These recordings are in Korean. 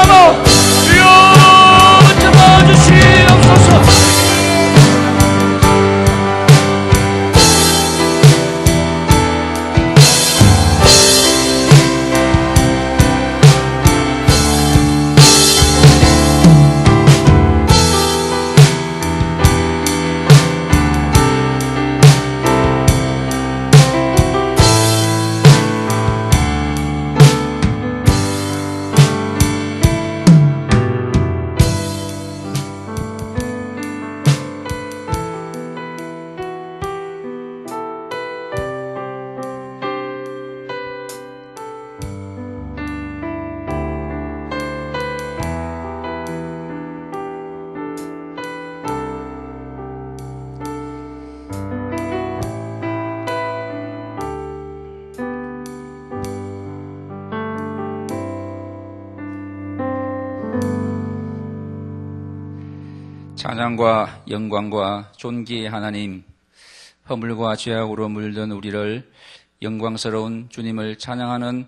잡아 주여 잡아주시옵소서. 찬양과 영광과 존귀의 하나님, 허물과 죄악으로 물든 우리를 영광스러운 주님을 찬양하는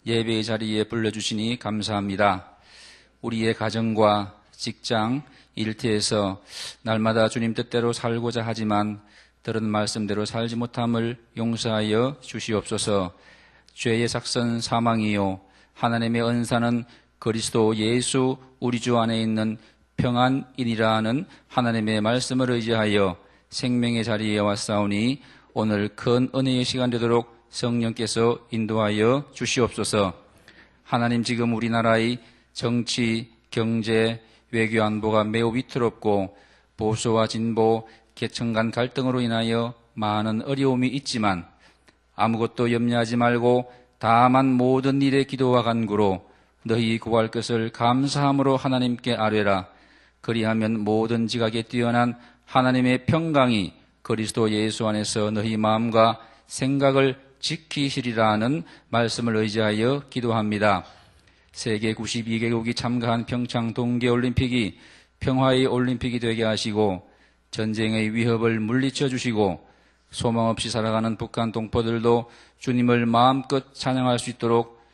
예배의 자리에 불러주시니 감사합니다. 우리의 가정과 직장, 일터에서 날마다 주님 뜻대로 살고자 하지만 들은 말씀대로 살지 못함을 용서하여 주시옵소서. 죄의 삭선 사망이요 하나님의 은사는 그리스도 예수 우리 주 안에 있는 평안이니라는 하나님의 말씀을 의지하여 생명의 자리에 왔사오니 오늘 큰 은혜의 시간 되도록 성령께서 인도하여 주시옵소서. 하나님, 지금 우리나라의 정치, 경제, 외교 안보가 매우 위태롭고 보수와 진보, 계층 간 갈등으로 인하여 많은 어려움이 있지만 아무것도 염려하지 말고 다만 모든 일에 기도와 간구로 너희 구할 것을 감사함으로 하나님께 아뢰라. 그리하면 모든 지각에 뛰어난 하나님의 평강이 그리스도 예수 안에서 너희 마음과 생각을 지키시리라는 말씀을 의지하여 기도합니다. 세계 92개국이 참가한 평창 동계올림픽이 평화의 올림픽이 되게 하시고 전쟁의 위협을 물리쳐 주시고 소망 없이 살아가는 북한 동포들도 주님을 마음껏 찬양할 수 있도록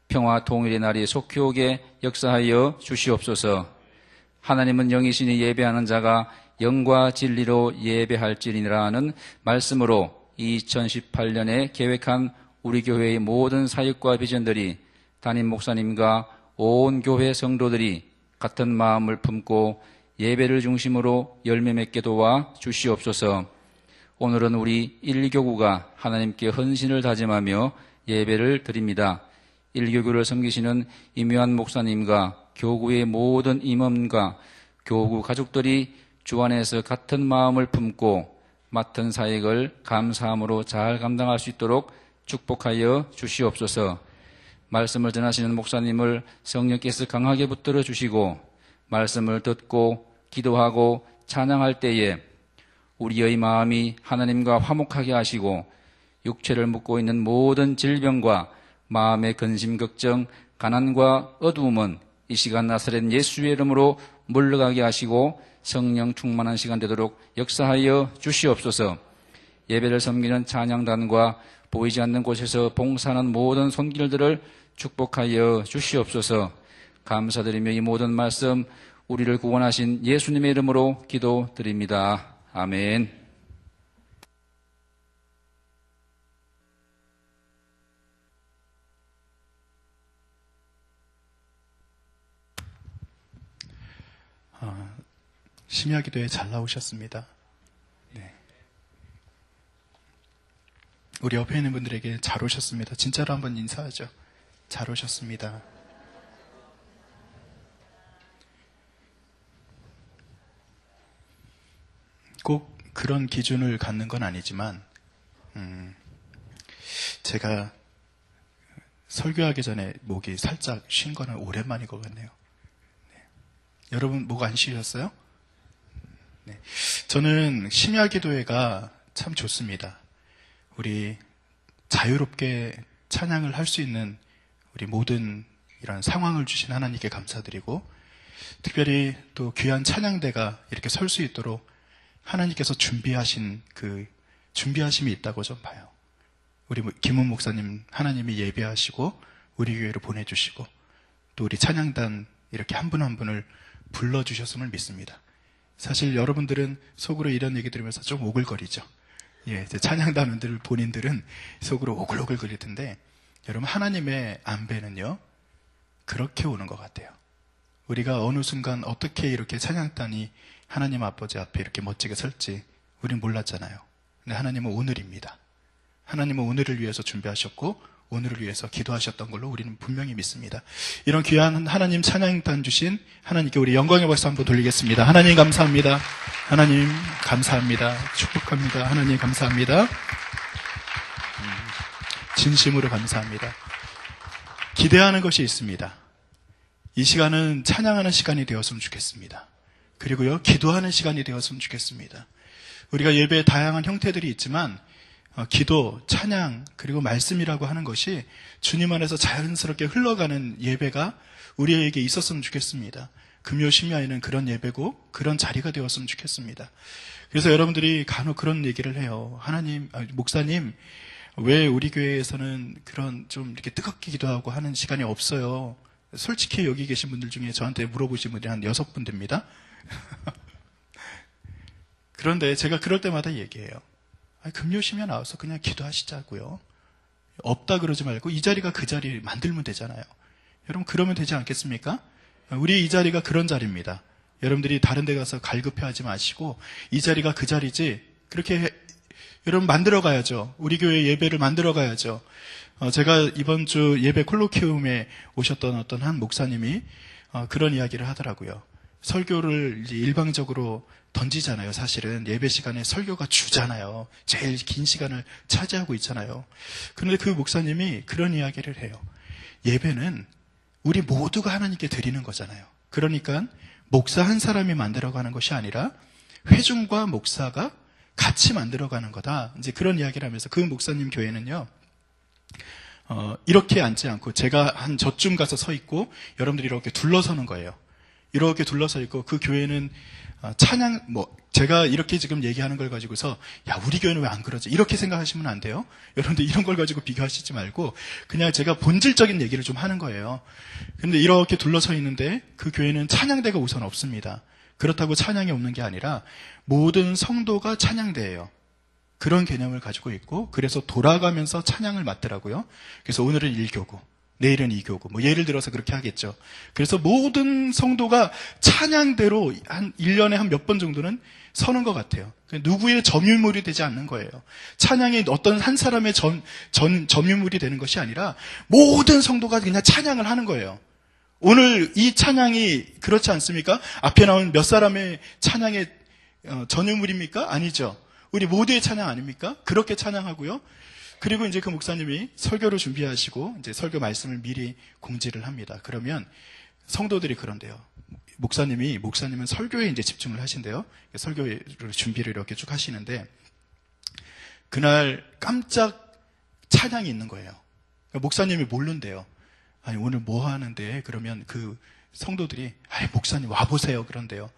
평화 통일의 날이 속히 오게 역사하여 주시옵소서. 하나님은 영이시니 예배하는 자가 영과 진리로 예배할지니라는 말씀으로 2018년에 계획한 우리 교회의 모든 사역과 비전들이 담임 목사님과 온 교회 성도들이 같은 마음을 품고 예배를 중심으로 열매 맺게 도와 주시옵소서. 오늘은 우리 1교구가 하나님께 헌신을 다짐하며 예배를 드립니다. 1교구를 섬기시는 임요한 목사님과 교구의 모든 임원과 교구 가족들이 주 안에서 같은 마음을 품고 맡은 사역을 감사함으로 잘 감당할 수 있도록 축복하여 주시옵소서. 말씀을 전하시는 목사님을 성령께서 강하게 붙들어 주시고 말씀을 듣고 기도하고 찬양할 때에 우리의 마음이 하나님과 화목하게 하시고 육체를 묻고 있는 모든 질병과 마음의 근심, 걱정, 가난과 어두움은 이 시간 나사렛 예수의 이름으로 물러가게 하시고 성령 충만한 시간 되도록 역사하여 주시옵소서. 예배를 섬기는 찬양단과 보이지 않는 곳에서 봉사하는 모든 손길들을 축복하여 주시옵소서. 감사드리며 이 모든 말씀 우리를 구원하신 예수님의 이름으로 기도드립니다. 아멘. 심야기도에 잘 나오셨습니다. 네. 우리 옆에 있는 분들에게 잘 오셨습니다. 진짜로 한번 인사하죠. 잘 오셨습니다. 꼭 그런 기준을 갖는 건 아니지만 제가 설교하기 전에 목이 살짝 쉰 거는 오랜만인 것 같네요. 네. 여러분 목 안 쉬셨어요? 네. 저는 심야기도회가 참 좋습니다. 우리 자유롭게 찬양을 할 수 있는 우리 모든 이런 상황을 주신 하나님께 감사드리고 특별히 또 귀한 찬양대가 이렇게 설 수 있도록 하나님께서 준비하신 그 준비하심이 있다고 좀 봐요. 우리 김은 목사님 하나님이 예배하시고 우리 교회로 보내주시고 또 우리 찬양단 이렇게 한 분 한 분을 불러주셨음을 믿습니다. 사실 여러분들은 속으로 이런 얘기 들으면서 좀 오글거리죠. 예, 이제 찬양단원들 본인들은 속으로 오글오글거릴 텐데, 여러분 하나님의 안배는요 그렇게 오는 것 같아요. 우리가 어느 순간 어떻게 이렇게 찬양단이 하나님 아버지 앞에 이렇게 멋지게 설지 우린 몰랐잖아요. 근데 하나님은 오늘입니다. 하나님은 오늘을 위해서 준비하셨고 오늘을 위해서 기도하셨던 걸로 우리는 분명히 믿습니다. 이런 귀한 하나님 찬양단 주신 하나님께 우리 영광의 박수 한번 돌리겠습니다. 하나님 감사합니다. 하나님 감사합니다. 축복합니다. 하나님 감사합니다. 진심으로 감사합니다. 기대하는 것이 있습니다. 이 시간은 찬양하는 시간이 되었으면 좋겠습니다. 그리고요, 기도하는 시간이 되었으면 좋겠습니다. 우리가 예배에 다양한 형태들이 있지만 기도, 찬양, 그리고 말씀이라고 하는 것이 주님 안에서 자연스럽게 흘러가는 예배가 우리에게 있었으면 좋겠습니다. 금요 심야에는 그런 예배고 그런 자리가 되었으면 좋겠습니다. 그래서 여러분들이 간혹 그런 얘기를 해요. 목사님, 왜 우리 교회에서는 그런 좀 이렇게 뜨겁게 기도하고 하는 시간이 없어요? 솔직히 여기 계신 분들 중에 저한테 물어보신 분들이 한 6분 됩니다. 그런데 제가 그럴 때마다 얘기해요. 금요 심야 나와서 그냥 기도하시자고요. 없다 그러지 말고 이 자리가 그 자리 만들면 되잖아요. 여러분 그러면 되지 않겠습니까? 우리 이 자리가 그런 자리입니다. 여러분들이 다른 데 가서 갈급해하지 마시고 이 자리가 그 자리지, 그렇게 여러분 만들어 가야죠. 우리 교회 예배를 만들어 가야죠. 제가 이번 주 예배 콜로키움에 오셨던 어떤 한 목사님이 그런 이야기를 하더라고요. 설교를 이제 일방적으로 던지잖아요. 사실은 예배 시간에 설교가 주잖아요. 제일 긴 시간을 차지하고 있잖아요. 그런데 그 목사님이 그런 이야기를 해요. 예배는 우리 모두가 하나님께 드리는 거잖아요. 그러니까 목사 한 사람이 만들어가는 것이 아니라 회중과 목사가 같이 만들어가는 거다. 이제 그런 이야기를 하면서 그 목사님 교회는요, 이렇게 앉지 않고 제가 한 저쯤 가서 서 있고 여러분들이 이렇게 둘러서는 거예요. 이렇게 둘러서 있고 그 교회는 찬양, 제가 이렇게 지금 얘기하는 걸 가지고서 야, 우리 교회는 왜 안 그러지? 이렇게 생각하시면 안 돼요. 여러분들 이런 걸 가지고 비교하시지 말고 그냥 제가 본질적인 얘기를 좀 하는 거예요. 근데 이렇게 둘러서 있는데 그 교회는 찬양대가 우선 없습니다. 그렇다고 찬양이 없는 게 아니라 모든 성도가 찬양대예요. 그런 개념을 가지고 있고, 그래서 돌아가면서 찬양을 맡더라고요. 그래서 오늘은 1교구, 내일은 2교구, 예를 들어서 그렇게 하겠죠. 그래서 모든 성도가 찬양대로 한 1년에 한 몇 번 정도는 서는 것 같아요. 누구의 점유물이 되지 않는 거예요. 찬양이 어떤 한 사람의 점유물이 되는 것이 아니라 모든 성도가 그냥 찬양을 하는 거예요. 오늘 이 찬양이 그렇지 않습니까? 앞에 나온 몇 사람의 찬양의 전유물입니까? 아니죠. 우리 모두의 찬양 아닙니까? 그렇게 찬양하고요. 그리고 이제 그 목사님이 설교를 준비하시고 이제 설교 말씀을 미리 공지를 합니다. 그러면 성도들이 그런데요. 목사님은 설교에 이제 집중을 하신대요. 설교를 준비를 이렇게 쭉 하시는데 그날 깜짝 찬양이 있는 거예요. 목사님이 모른대요. 아니, 오늘 뭐 하는데? 그러면 그 성도들이 목사님 와보세요. 그런데요.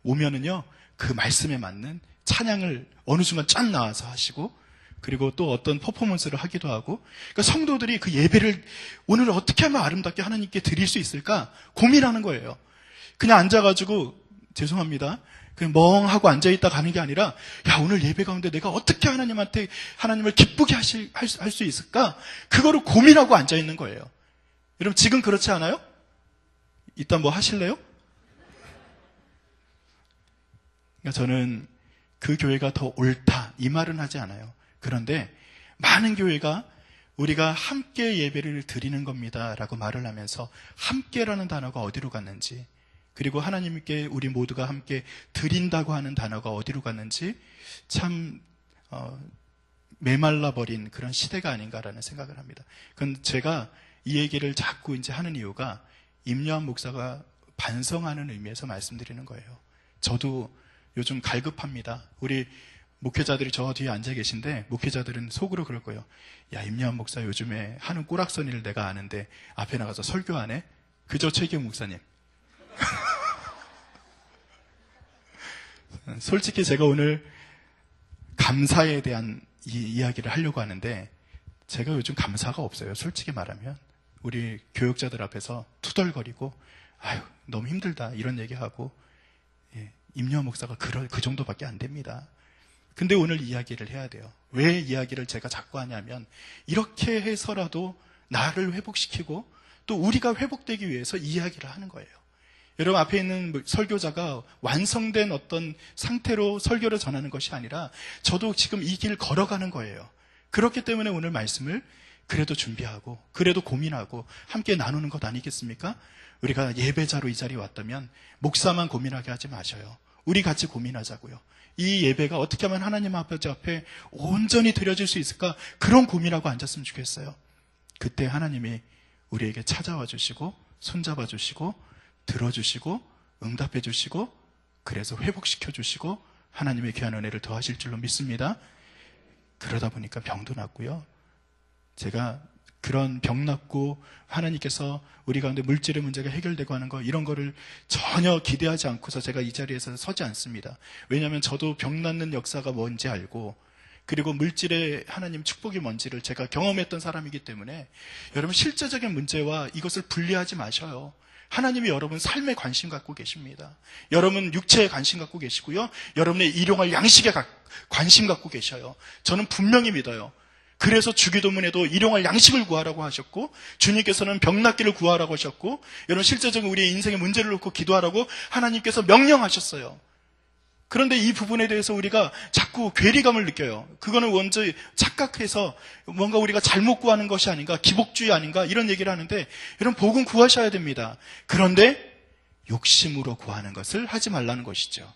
오면은요, 그 말씀에 맞는 찬양을 어느 순간 짠 나와서 하시고, 그리고 또 어떤 퍼포먼스를 하기도 하고, 그러니까 성도들이 그 예배를 오늘 어떻게 하면 아름답게 하나님께 드릴 수 있을까 고민하는 거예요. 그냥 앉아가지고 죄송합니다. 그냥 멍하고 앉아있다 가는 게 아니라 야, 오늘 예배 가운데 내가 어떻게 하나님을 기쁘게 할 수 있을까? 그거를 고민하고 앉아있는 거예요. 여러분 지금 그렇지 않아요? 이따 뭐 하실래요? 그러니까 저는 그 교회가 더 옳다 이 말은 하지 않아요. 그런데 많은 교회가 우리가 함께 예배를 드리는 겁니다 라고 말을 하면서 함께라는 단어가 어디로 갔는지, 그리고 하나님께 우리 모두가 함께 드린다고 하는 단어가 어디로 갔는지 참 메말라버린 그런 시대가 아닌가라는 생각을 합니다. 그건 제가 이 얘기를 자꾸 이제 하는 이유가 임요한 목사가 반성하는 의미에서 말씀드리는 거예요. 저도 요즘 갈급합니다. 우리 목회자들이 저 뒤에 앉아 계신데 목회자들은 속으로 그럴 거예요. 야, 임요한 목사 요즘에 하는 꼬락서니를 내가 아는데 앞에 나가서 설교하네? 그저 최기영 목사님. 솔직히 제가 오늘 감사에 대한 이야기를 하려고 하는데 제가 요즘 감사가 없어요. 솔직히 말하면 우리 교역자들 앞에서 투덜거리고 아유, 너무 힘들다. 이런 얘기하고, 예, 임요한 목사가 그 정도밖에 안 됩니다. 근데 오늘 이야기를 해야 돼요. 왜 이야기를 제가 자꾸 하냐면, 이렇게 해서라도 나를 회복시키고, 또 우리가 회복되기 위해서 이야기를 하는 거예요. 여러분, 앞에 있는 설교자가 완성된 어떤 상태로 설교를 전하는 것이 아니라, 저도 지금 이 길 걸어가는 거예요. 그렇기 때문에 오늘 말씀을 그래도 준비하고, 그래도 고민하고, 함께 나누는 것 아니겠습니까? 우리가 예배자로 이 자리에 왔다면, 목사만 고민하게 하지 마셔요. 우리 같이 고민하자고요. 이 예배가 어떻게 하면 하나님 아버지 앞에 온전히 드려질 수 있을까? 그런 고민하고 앉았으면 좋겠어요. 그때 하나님이 우리에게 찾아와 주시고, 손잡아 주시고, 들어주시고, 응답해 주시고, 그래서 회복시켜 주시고, 하나님의 귀한 은혜를 더하실 줄로 믿습니다. 그러다 보니까 병도 낫고요. 제가 그런 병 낫고 하나님께서 우리 가운데 물질의 문제가 해결되고 하는 거, 이런 거를 전혀 기대하지 않고서 제가 이 자리에서 서지 않습니다. 왜냐하면 저도 병 낫는 역사가 뭔지 알고, 그리고 물질의 하나님 축복이 뭔지를 제가 경험했던 사람이기 때문에, 여러분 실제적인 문제와 이것을 분리하지 마셔요. 하나님이 여러분 삶에 관심 갖고 계십니다. 여러분 육체에 관심 갖고 계시고요. 여러분의 일용할 양식에 관심 갖고 계셔요. 저는 분명히 믿어요. 그래서 주기도문에도 일용할 양식을 구하라고 하셨고, 주님께서는 병 낫기를 구하라고 하셨고, 여러분 실제적인 우리의 인생의 문제를 놓고 기도하라고 하나님께서 명령하셨어요. 그런데 이 부분에 대해서 우리가 자꾸 괴리감을 느껴요. 그거는 먼저 착각해서 뭔가 우리가 잘못 구하는 것이 아닌가, 기복주의 아닌가, 이런 얘기를 하는데, 여러분 복음 구하셔야 됩니다. 그런데 욕심으로 구하는 것을 하지 말라는 것이죠.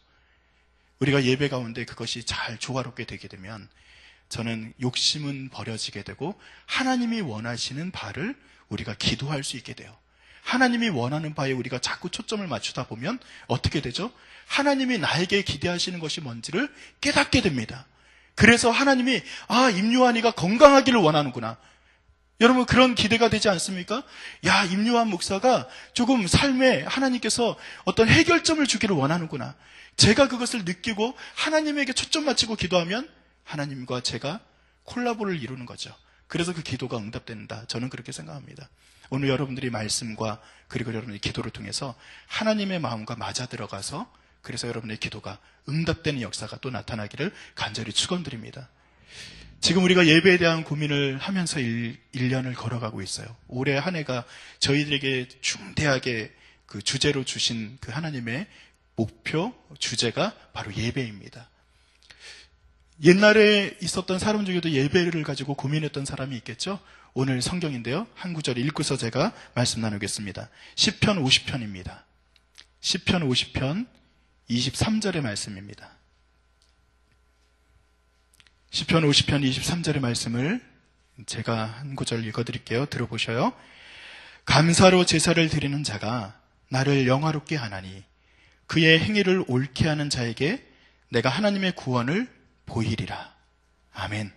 우리가 예배 가운데 그것이 잘 조화롭게 되게 되면, 저는 욕심은 버려지게 되고 하나님이 원하시는 바를 우리가 기도할 수 있게 돼요. 하나님이 원하는 바에 우리가 자꾸 초점을 맞추다 보면 어떻게 되죠? 하나님이 나에게 기대하시는 것이 뭔지를 깨닫게 됩니다. 그래서 하나님이 임요한이가 건강하기를 원하는구나. 여러분 그런 기대가 되지 않습니까? 야, 임요한 목사가 조금 삶에 하나님께서 어떤 해결점을 주기를 원하는구나. 제가 그것을 느끼고 하나님에게 초점 맞추고 기도하면 하나님과 제가 콜라보를 이루는 거죠. 그래서 그 기도가 응답된다. 저는 그렇게 생각합니다. 오늘 여러분들이 말씀과 그리고 여러분의 기도를 통해서 하나님의 마음과 맞아 들어가서, 그래서 여러분의 기도가 응답되는 역사가 또 나타나기를 간절히 축원드립니다. 지금 우리가 예배에 대한 고민을 하면서 1년을 걸어가고 있어요. 올해 한 해가 저희들에게 중대하게 그 주제로 주신 그 하나님의 목표, 주제가 바로 예배입니다. 옛날에 있었던 사람 중에도 예배를 가지고 고민했던 사람이 있겠죠? 오늘 성경인데요. 한 구절 읽고서 제가 말씀 나누겠습니다. 시편 50편입니다. 시편 50편 23절의 말씀입니다. 시편 50편 23절의 말씀을 제가 한 구절 읽어드릴게요. 들어보셔요. 감사로 제사를 드리는 자가 나를 영화롭게 하나니 그의 행위를 옳게 하는 자에게 내가 하나님의 구원을 보이리라. 아멘.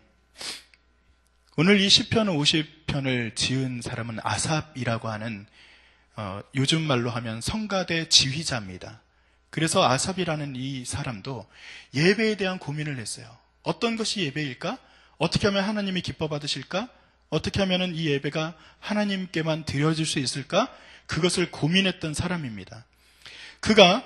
오늘 이 시편 50편을 지은 사람은 아삽이라고 하는 요즘 말로 하면 성가대 지휘자입니다. 그래서 아삽이라는 이 사람도 예배에 대한 고민을 했어요. 어떤 것이 예배일까? 어떻게 하면 하나님이 기뻐 받으실까? 어떻게 하면 이 예배가 하나님께만 드려질 수 있을까? 그것을 고민했던 사람입니다. 그가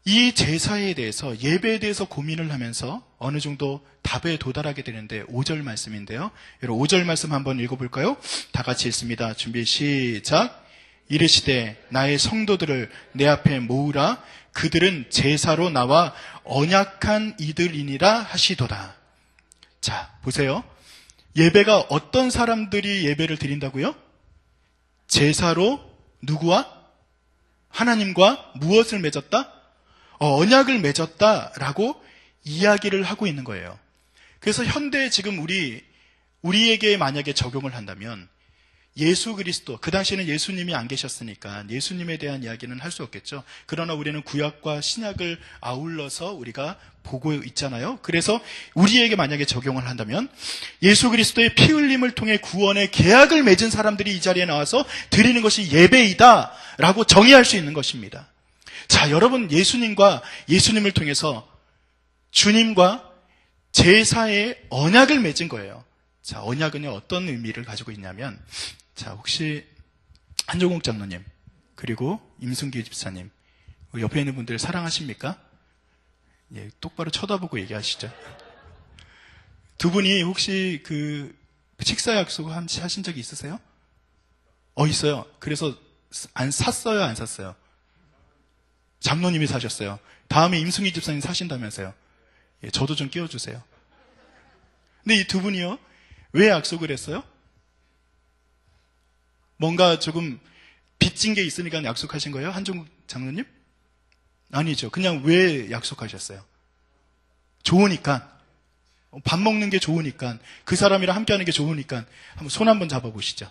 이 제사에 대해서, 예배에 대해서 고민을 하면서 어느 정도 답에 도달하게 되는데 5절 말씀인데요. 여러분 5절 말씀 한번 읽어볼까요? 다 같이 읽습니다. 준비 시작. 이르시되 나의 성도들을 내 앞에 모으라. 그들은 제사로 나와 언약한 이들이니라 하시도다. 자, 보세요. 예배가 어떤 사람들이 예배를 드린다고요? 제사로 누구와? 하나님과 무엇을 맺었다? 언약을 맺었다라고 이야기를 하고 있는 거예요. 그래서 현대에 지금 우리에게 만약에 적용을 한다면 예수 그리스도, 그 당시에는 예수님이 안 계셨으니까 예수님에 대한 이야기는 할 수 없겠죠. 그러나 우리는 구약과 신약을 아울러서 우리가 보고 있잖아요. 그래서 우리에게 만약에 적용을 한다면 예수 그리스도의 피 흘림을 통해 구원의 계약을 맺은 사람들이 이 자리에 나와서 드리는 것이 예배이다 라고 정의할 수 있는 것입니다. 자, 여러분 예수님과 예수님을 통해서 주님과 제사의 언약을 맺은 거예요. 자, 언약은요 어떤 의미를 가지고 있냐면, 자, 혹시 한종욱 장로님, 그리고 임순기 집사님. 옆에 있는 분들 사랑하십니까? 예, 똑바로 쳐다보고 얘기하시죠. 두 분이 혹시 그 식사 약속 하신 적이 있으세요? 있어요. 그래서 안 샀어요, 안 샀어요? 장로님이 사셨어요. 다음에 임승희 집사님 사신다면서요. 예, 저도 좀 끼워주세요. 근데 이 두 분이요, 왜 약속을 했어요? 뭔가 조금 빚진 게 있으니까 약속하신 거예요? 한종국 장로님? 아니죠. 그냥 왜 약속하셨어요? 좋으니까. 밥 먹는 게 좋으니까. 그 사람이랑 함께 하는 게 좋으니까. 한번 손 한번 잡아보시죠.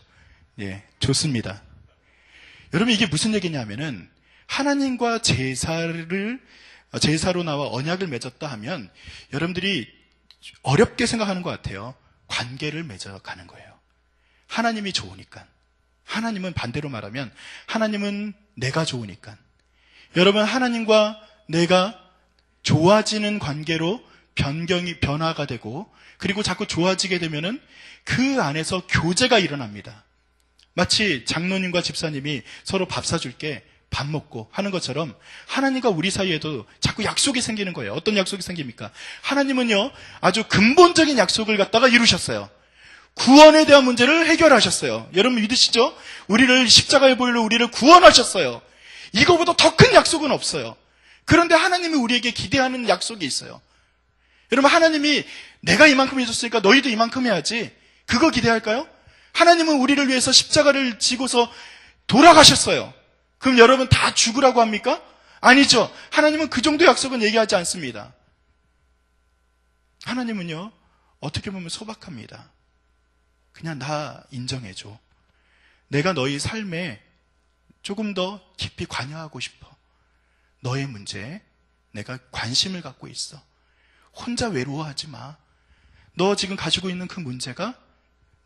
예, 좋습니다. 여러분, 이게 무슨 얘기냐면은, 하나님과 제사로 나와 언약을 맺었다 하면, 여러분들이 어렵게 생각하는 것 같아요. 관계를 맺어가는 거예요. 하나님이 좋으니까. 하나님은 반대로 말하면, 하나님은 내가 좋으니까. 여러분, 하나님과 내가 좋아지는 관계로 변화가 되고, 그리고 자꾸 좋아지게 되면은 그 안에서 교제가 일어납니다. 마치 장로님과 집사님이 서로 밥 사줄게, 밥 먹고 하는 것처럼 하나님과 우리 사이에도 자꾸 약속이 생기는 거예요. 어떤 약속이 생깁니까? 하나님은요, 아주 근본적인 약속을 갖다가 이루셨어요. 구원에 대한 문제를 해결하셨어요. 여러분 믿으시죠? 우리를 십자가에 보일로 우리를 구원하셨어요. 이거보다 더 큰 약속은 없어요. 그런데 하나님이 우리에게 기대하는 약속이 있어요. 여러분, 하나님이 내가 이만큼 해줬으니까 너희도 이만큼 해야지, 그거 기대할까요? 하나님은 우리를 위해서 십자가를 지고서 돌아가셨어요. 그럼 여러분 다 죽으라고 합니까? 아니죠. 하나님은 그 정도 약속은 얘기하지 않습니다. 하나님은요, 어떻게 보면 소박합니다. 그냥 나 인정해줘. 내가 너희 삶에 조금 더 깊이 관여하고 싶어. 너의 문제에 내가 관심을 갖고 있어. 혼자 외로워하지 마. 너 지금 가지고 있는 그 문제가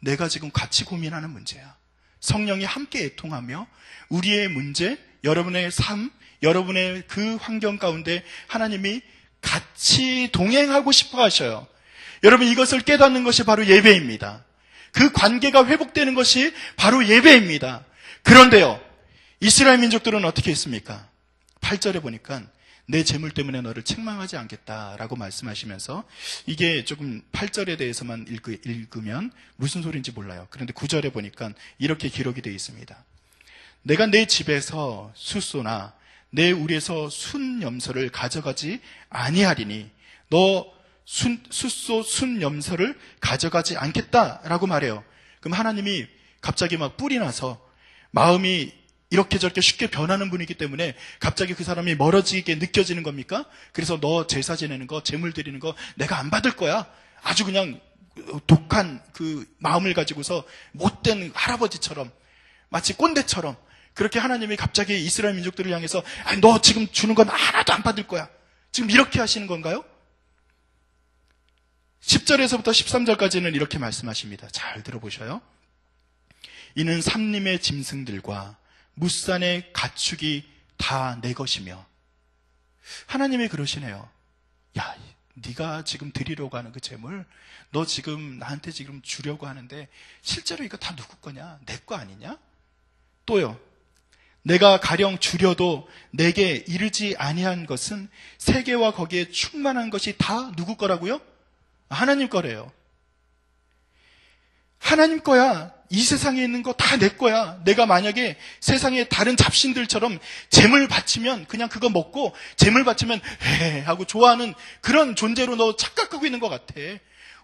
내가 지금 같이 고민하는 문제야. 성령이 함께 애통하며 우리의 문제, 여러분의 삶, 여러분의 그 환경 가운데 하나님이 같이 동행하고 싶어 하셔요. 여러분, 이것을 깨닫는 것이 바로 예배입니다. 그 관계가 회복되는 것이 바로 예배입니다. 그런데요, 이스라엘 민족들은 어떻게 했습니까? 8절에 보니까 내 재물 때문에 너를 책망하지 않겠다라고 말씀하시면서, 이게 조금 8절에 대해서만 읽으면 무슨 소리인지 몰라요. 그런데 9절에 보니까 이렇게 기록이 되어 있습니다. 내가 내 집에서 숫소나 내 우리에서 순염소를 가져가지 아니하리니 너 숫소 순염소를 가져가지 않겠다라고 말해요. 그럼 하나님이 갑자기 막 뿔이 나서 마음이 이렇게 저렇게 쉽게 변하는 분이기 때문에 갑자기 그 사람이 멀어지게 느껴지는 겁니까? 그래서 너 제사 지내는 거, 제물 드리는 거 내가 안 받을 거야. 아주 그냥 독한 그 마음을 가지고서 못된 할아버지처럼, 마치 꼰대처럼 그렇게 하나님이 갑자기 이스라엘 민족들을 향해서 너 지금 주는 건 하나도 안 받을 거야. 지금 이렇게 하시는 건가요? 10절에서부터 13절까지는 이렇게 말씀하십니다. 잘 들어보셔요. 이는 삼림의 짐승들과 무산의 가축이 다 내 것이며. 하나님이 그러시네요. 야, 네가 지금 드리려고 하는 그 재물, 너 지금 나한테 지금 주려고 하는데 실제로 이거 다 누구 거냐? 내 거 아니냐? 또요, 내가 가령 주려도 내게 이르지 아니한 것은 세계와 거기에 충만한 것이 다 누구 거라고요? 하나님 거래요. 하나님 거야. 이 세상에 있는 거 다 내 거야. 내가 만약에 세상의 다른 잡신들처럼 재물 바치면 그냥 그거 먹고, 재물 바치면 에 하고 좋아하는 그런 존재로 너 착각하고 있는 것 같아.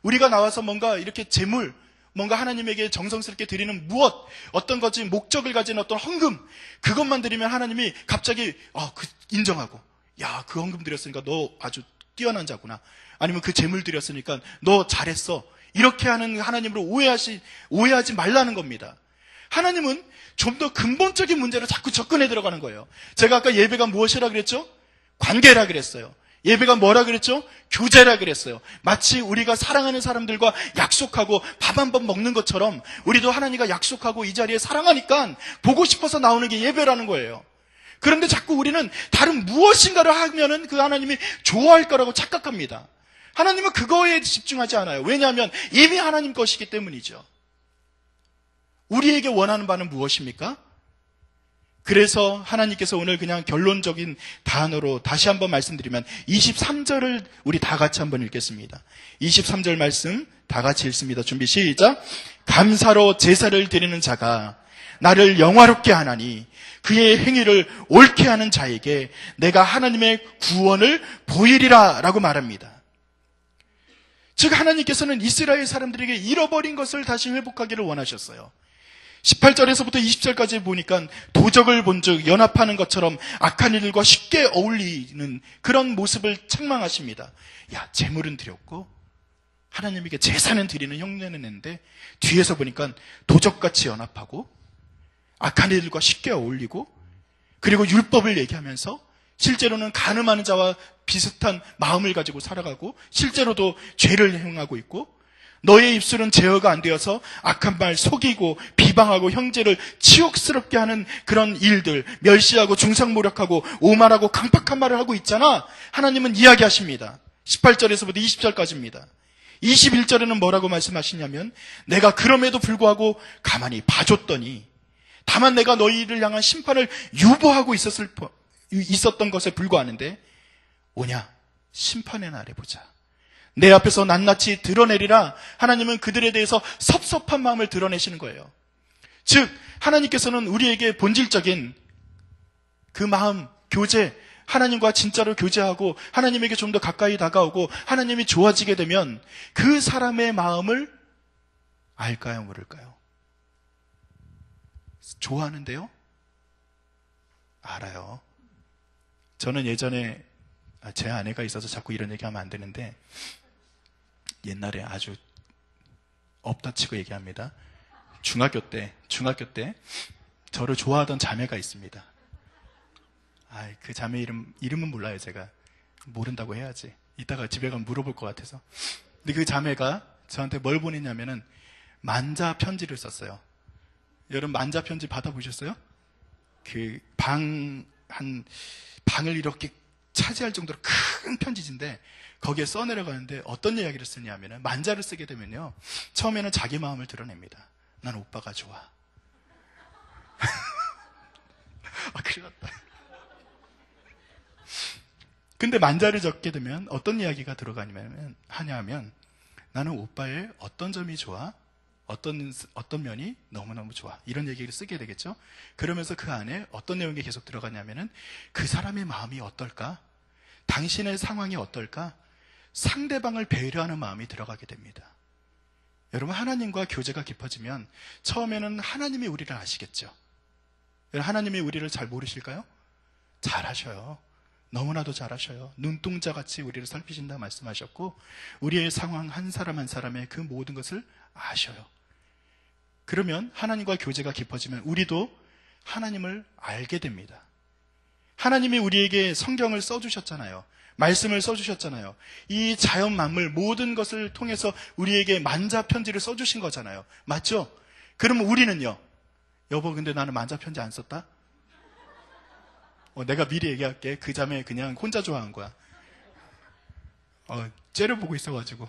우리가 나와서 뭔가 이렇게 재물, 뭔가 하나님에게 정성스럽게 드리는 무엇, 어떤 것이 목적을 가진 어떤 헌금, 그것만 드리면 하나님이 갑자기 인정하고, 야, 그 헌금 드렸으니까 너 아주 뛰어난 자구나. 아니면 그 재물 드렸으니까 너 잘했어. 이렇게 하는 하나님으로 오해하지 말라는 겁니다. 하나님은 좀 더 근본적인 문제로 자꾸 접근해 들어가는 거예요. 제가 아까 예배가 무엇이라 그랬죠? 관계라 그랬어요. 예배가 뭐라 그랬죠? 교제라 그랬어요. 마치 우리가 사랑하는 사람들과 약속하고 밥 한 번 먹는 것처럼 우리도 하나님과 약속하고 이 자리에 사랑하니까 보고 싶어서 나오는 게 예배라는 거예요. 그런데 자꾸 우리는 다른 무엇인가를 하면은 그 하나님이 좋아할 거라고 착각합니다. 하나님은 그거에 집중하지 않아요. 왜냐하면 이미 하나님 것이기 때문이죠. 우리에게 원하는 바는 무엇입니까? 그래서 하나님께서 오늘 그냥 결론적인 단어로 다시 한번 말씀드리면 23절을 우리 다 같이 한번 읽겠습니다. 23절 말씀 다 같이 읽습니다. 준비 시작. 감사로 제사를 드리는 자가 나를 영화롭게 하나니 그의 행위를 옳게 하는 자에게 내가 하나님의 구원을 보이리라 라고 말합니다. 즉 하나님께서는 이스라엘 사람들에게 잃어버린 것을 다시 회복하기를 원하셨어요. 18절에서부터 20절까지 보니까 도적을 본즉 연합하는 것처럼 악한 일들과 쉽게 어울리는 그런 모습을 책망하십니다. 야, 제물은 드렸고 하나님에게 제사는 드리는 흉내는 냈는데 뒤에서 보니까 도적같이 연합하고 악한 일들과 쉽게 어울리고 그리고 율법을 얘기하면서 실제로는 간음하는 자와 비슷한 마음을 가지고 살아가고 실제로도 죄를 행하고 있고 너의 입술은 제어가 안 되어서 악한 말 속이고 비방하고 형제를 치욕스럽게 하는 그런 일들, 멸시하고 중상모략하고 오만하고 강팍한 말을 하고 있잖아. 하나님은 이야기하십니다. 18절에서부터 20절까지입니다. 21절에는 뭐라고 말씀하시냐면 내가 그럼에도 불구하고 가만히 봐줬더니 다만 내가 너희를 향한 심판을 유보하고 있었던 것에 불과하는데 오냐 심판의 날에 보자. 내 앞에서 낱낱이 드러내리라. 하나님은 그들에 대해서 섭섭한 마음을 드러내시는 거예요. 즉 하나님께서는 우리에게 본질적인 그 마음, 교제, 하나님과 진짜로 교제하고 하나님에게 좀 더 가까이 다가오고 하나님이 좋아지게 되면 그 사람의 마음을 알까요? 모를까요? 좋아하는데요? 알아요. 저는 예전에 제 아내가 있어서 자꾸 이런 얘기하면 안 되는데 옛날에 아주 엎다치고 얘기합니다. 중학교 때 저를 좋아하던 자매가 있습니다. 그 자매 이름은 몰라요. 제가 모른다고 해야지. 이따가 집에 가면 물어볼 것 같아서. 근데 그 자매가 저한테 뭘 보냈냐면은 만자 편지를 썼어요. 여러분 만자 편지 받아보셨어요? 그 방을 이렇게 차지할 정도로 큰 편지지인데 거기에 써내려가는데 어떤 이야기를 쓰냐면은 만자를 쓰게 되면요 처음에는 자기 마음을 드러냅니다. 난 오빠가 좋아. 큰일 났다. 근데 만자를 적게 되면 어떤 이야기가 하냐면 나는 오빠의 어떤 점이 좋아? 어떤 면이 너무너무 좋아. 이런 얘기를 쓰게 되겠죠? 그러면서 그 안에 어떤 내용이 계속 들어가냐면은 그 사람의 마음이 어떨까? 당신의 상황이 어떨까? 상대방을 배려하는 마음이 들어가게 됩니다. 여러분 하나님과 교제가 깊어지면 처음에는 하나님이 우리를 아시겠죠? 하나님이 우리를 잘 모르실까요? 잘 아셔요. 너무나도 잘하셔요. 눈동자같이 우리를 살피신다 말씀하셨고 우리의 상황 한 사람 한 사람의 그 모든 것을 아셔요. 그러면 하나님과 교제가 깊어지면 우리도 하나님을 알게 됩니다. 하나님이 우리에게 성경을 써주셨잖아요. 말씀을 써주셨잖아요. 이 자연 만물 모든 것을 통해서 우리에게 만자 편지를 써주신 거잖아요. 맞죠? 그러면 우리는요. 여보 근데 나는 만자 편지 안 썼다? 내가 미리 얘기할게. 그 자매 그냥 혼자 좋아한 거야. 째려보고 있어가지고.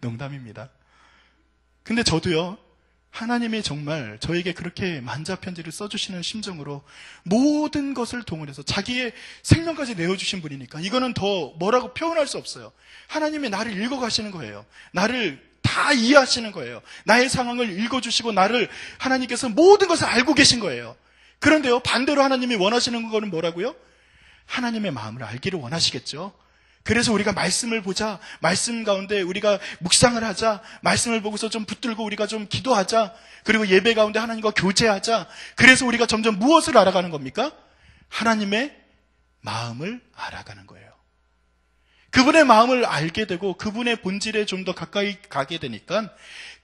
농담입니다. 근데 저도요. 하나님이 정말 저에게 그렇게 만자 편지를 써주시는 심정으로 모든 것을 동원해서 자기의 생명까지 내어주신 분이니까 이거는 더 뭐라고 표현할 수 없어요. 하나님이 나를 읽어가시는 거예요. 나를 다 이해하시는 거예요. 나의 상황을 읽어주시고 나를 하나님께서 모든 것을 알고 계신 거예요. 그런데요, 반대로 하나님이 원하시는 거는 뭐라고요? 하나님의 마음을 알기를 원하시겠죠. 그래서 우리가 말씀을 보자, 말씀 가운데 우리가 묵상을 하자, 말씀을 보고서 좀 붙들고 우리가 좀 기도하자, 그리고 예배 가운데 하나님과 교제하자. 그래서 우리가 점점 무엇을 알아가는 겁니까? 하나님의 마음을 알아가는 거예요. 그분의 마음을 알게 되고 그분의 본질에 좀 더 가까이 가게 되니까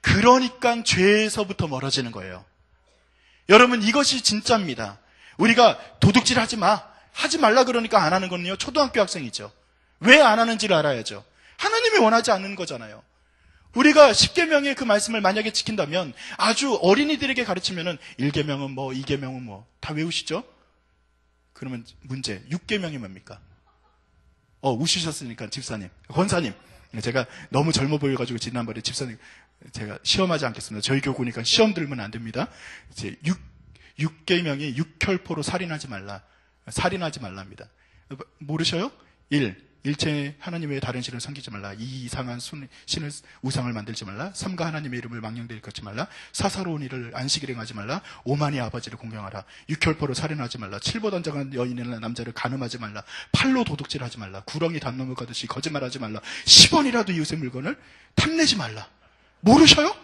그러니까 죄에서부터 멀어지는 거예요. 여러분 이것이 진짜입니다. 우리가 도둑질 하지 마, 하지 말라 그러니까 안 하는 거는요 초등학교 학생이죠. 왜 안 하는지를 알아야죠. 하나님이 원하지 않는 거잖아요. 우리가 10계명의 그 말씀을 만약에 지킨다면 아주 어린이들에게 가르치면은 1계명은 뭐 2계명은 뭐 다 외우시죠? 그러면 문제 6계명이 뭡니까? 웃으셨으니까 집사님, 권사님, 제가 너무 젊어 보여가지고 지난번에 집사님 제가 시험하지 않겠습니다. 저희 교구니까 시험 들면 안 됩니다. 이제 6계명이 육혈포로 살인하지 말라입니다. 모르셔요? 1. 일체 하나님 외에 다른 신을 섬기지 말라. 2. 이상한 신을 우상을 만들지 말라. 3가 하나님의 이름을 망령되이 걷지 말라. 사사로운 일을 안식일에 하지 말라. 오만이 아버지를 공경하라. 육혈포로 살인하지 말라. 7보단 장한 여인이나 남자를 간음하지 말라. 팔로 도둑질하지 말라. 구렁이 담 가듯이 거짓말하지 말라. 10원이라도 이웃의 물건을 탐내지 말라. 모르셔요?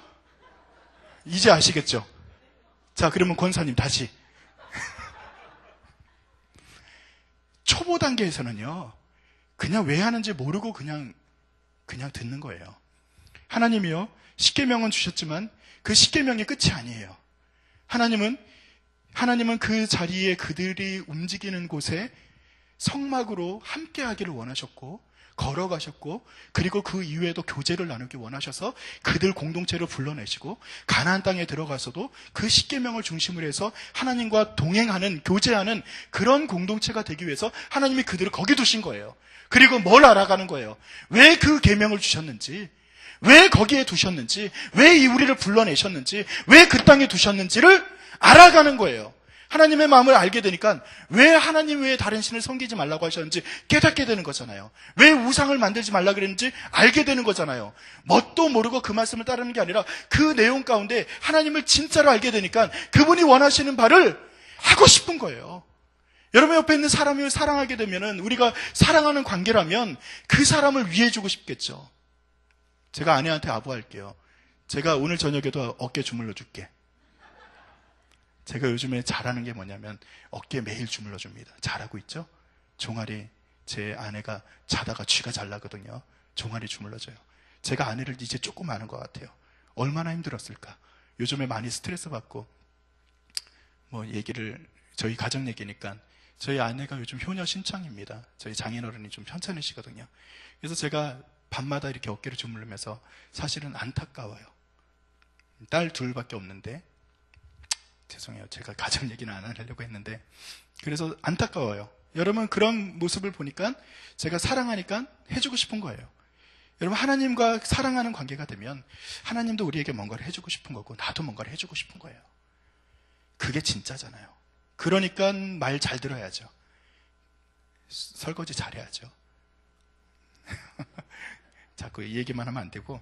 이제 아시겠죠? 자, 그러면 권사님 다시. 초보 단계에서는요, 그냥 왜 하는지 모르고 그냥 듣는 거예요. 하나님이요, 십계명은 주셨지만 그 십계명이 끝이 아니에요. 하나님은 그 자리에 그들이 움직이는 곳에 성막으로 함께 하기를 원하셨고, 걸어가셨고, 그리고 그 이후에도 교제를 나누기 원하셔서 그들 공동체를 불러내시고, 가나안 땅에 들어가서도 그 십계명을 중심으로 해서 하나님과 동행하는, 교제하는 그런 공동체가 되기 위해서 하나님이 그들을 거기 두신 거예요. 그리고 뭘 알아가는 거예요? 왜 그 계명을 주셨는지, 왜 거기에 두셨는지, 왜 이 우리를 불러내셨는지, 왜 그 땅에 두셨는지를 알아가는 거예요. 하나님의 마음을 알게 되니까 왜 하나님 외에 다른 신을 섬기지 말라고 하셨는지 깨닫게 되는 거잖아요. 왜 우상을 만들지 말라 그랬는지 알게 되는 거잖아요. 뭣도 모르고 그 말씀을 따르는 게 아니라 그 내용 가운데 하나님을 진짜로 알게 되니까 그분이 원하시는 바를 하고 싶은 거예요. 여러분 옆에 있는 사람을 사랑하게 되면은, 우리가 사랑하는 관계라면 그 사람을 위해주고 싶겠죠. 제가 아내한테 아부할게요. 제가 오늘 저녁에도 어깨 주물러 줄게. 제가 요즘에 잘하는 게 뭐냐면 어깨 매일 주물러 줍니다. 잘하고 있죠? 종아리, 제 아내가 자다가 쥐가 잘 나거든요. 종아리 주물러줘요. 제가 아내를 이제 조금 아는 것 같아요. 얼마나 힘들었을까. 요즘에 많이 스트레스 받고, 저희 가정 얘기니까, 저희 아내가 요즘 효녀 신청입니다. 저희 장인어른이 좀 편찮으시거든요. 그래서 제가 밤마다 이렇게 어깨를 주물르면서, 사실은 안타까워요. 딸 둘밖에 없는데, 죄송해요. 제가 가정 얘기는 안 하려고 했는데, 그래서 안타까워요. 여러분, 그런 모습을 보니까 제가 사랑하니까 해주고 싶은 거예요. 여러분, 하나님과 사랑하는 관계가 되면 하나님도 우리에게 뭔가를 해주고 싶은 거고, 나도 뭔가를 해주고 싶은 거예요. 그게 진짜잖아요. 그러니까 말 잘 들어야죠. 설거지 잘해야죠. 자꾸 이 얘기만 하면 안 되고,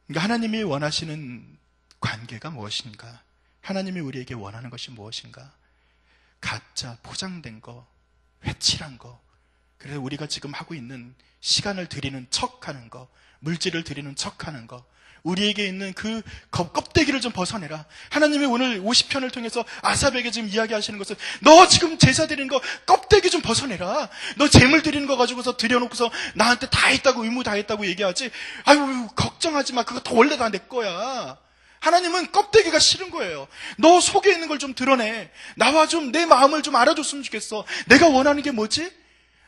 그러니까 하나님이 원하시는 관계가 무엇인가? 하나님이 우리에게 원하는 것이 무엇인가? 가짜, 포장된 거, 회칠한 거, 그래서 우리가 지금 하고 있는 시간을 들이는 척하는 거, 물질을 들이는 척하는 거, 우리에게 있는 그 껍데기를 좀 벗어내라. 하나님이 오늘 50편을 통해서 아삽에게 지금 이야기하시는 것은, 너 지금 제사 드리는 거 껍데기 좀 벗어내라. 너 재물 드리는 거 가지고서 드려놓고서 나한테 다 했다고, 의무 다 했다고 얘기하지, 아유 걱정하지 마, 그거 다 원래 다 내 거야. 하나님은 껍데기가 싫은 거예요. 너 속에 있는 걸 좀 드러내. 나와 좀 내 마음을 좀 알아줬으면 좋겠어. 내가 원하는 게 뭐지?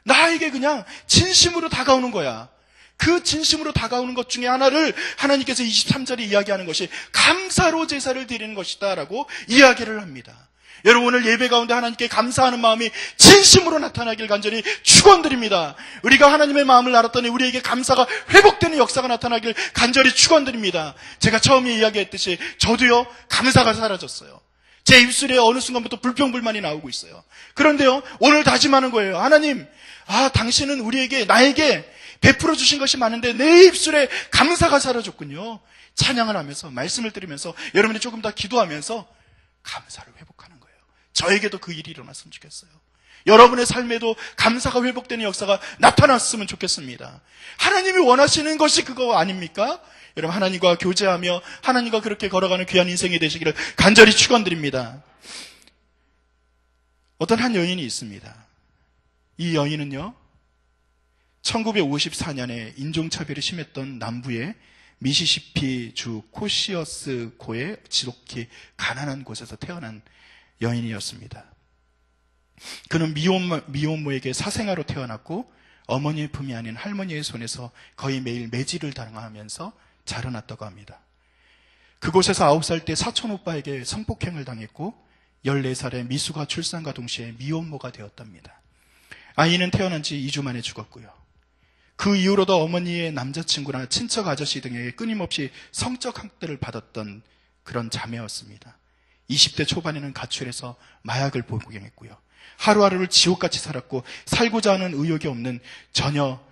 나에게 그냥 진심으로 다가오는 거야. 그 진심으로 다가오는 것 중에 하나를 하나님께서 23절에 이야기하는 것이 감사로 제사를 드리는 것이다 라고 이야기를 합니다. 여러분, 오늘 예배 가운데 하나님께 감사하는 마음이 진심으로 나타나길 간절히 축원드립니다. 우리가 하나님의 마음을 알았더니 우리에게 감사가 회복되는 역사가 나타나길 간절히 축원드립니다. 제가 처음에 이야기했듯이 저도요, 감사가 사라졌어요. 제 입술에 어느 순간부터 불평불만이 나오고 있어요. 그런데요, 오늘 다짐하는 거예요. 하나님, 당신은 나에게 베풀어 주신 것이 많은데 내 입술에 감사가 사라졌군요. 찬양을 하면서, 말씀을 들으면서, 여러분이 조금 더 기도하면서 감사를 회복하는 거예요. 저에게도 그 일이 일어났으면 좋겠어요. 여러분의 삶에도 감사가 회복되는 역사가 나타났으면 좋겠습니다. 하나님이 원하시는 것이 그거 아닙니까? 여러분, 하나님과 교제하며 하나님과 그렇게 걸어가는 귀한 인생이 되시기를 간절히 축원드립니다. 어떤 한 여인이 있습니다. 이 여인은요, 1954년에 인종차별이 심했던 남부의 미시시피 주 코시어스 고의 지독히 가난한 곳에서 태어난 여인이었습니다. 그는 미혼모에게 사생아로 태어났고, 어머니의 품이 아닌 할머니의 손에서 거의 매일 매질을 당하면서 자라났다고 합니다. 그곳에서 9살 때 사촌 오빠에게 성폭행을 당했고, 14살에 미수가 출산과 동시에 미혼모가 되었답니다. 아이는 태어난 지 2주 만에 죽었고요. 그 이후로도 어머니의 남자친구나 친척 아저씨 등에게 끊임없이 성적 학대를 받았던 그런 자매였습니다. 20대 초반에는 가출해서 마약을 복용했고요. 하루하루를 지옥같이 살았고 살고자 하는 의욕이 없는 전혀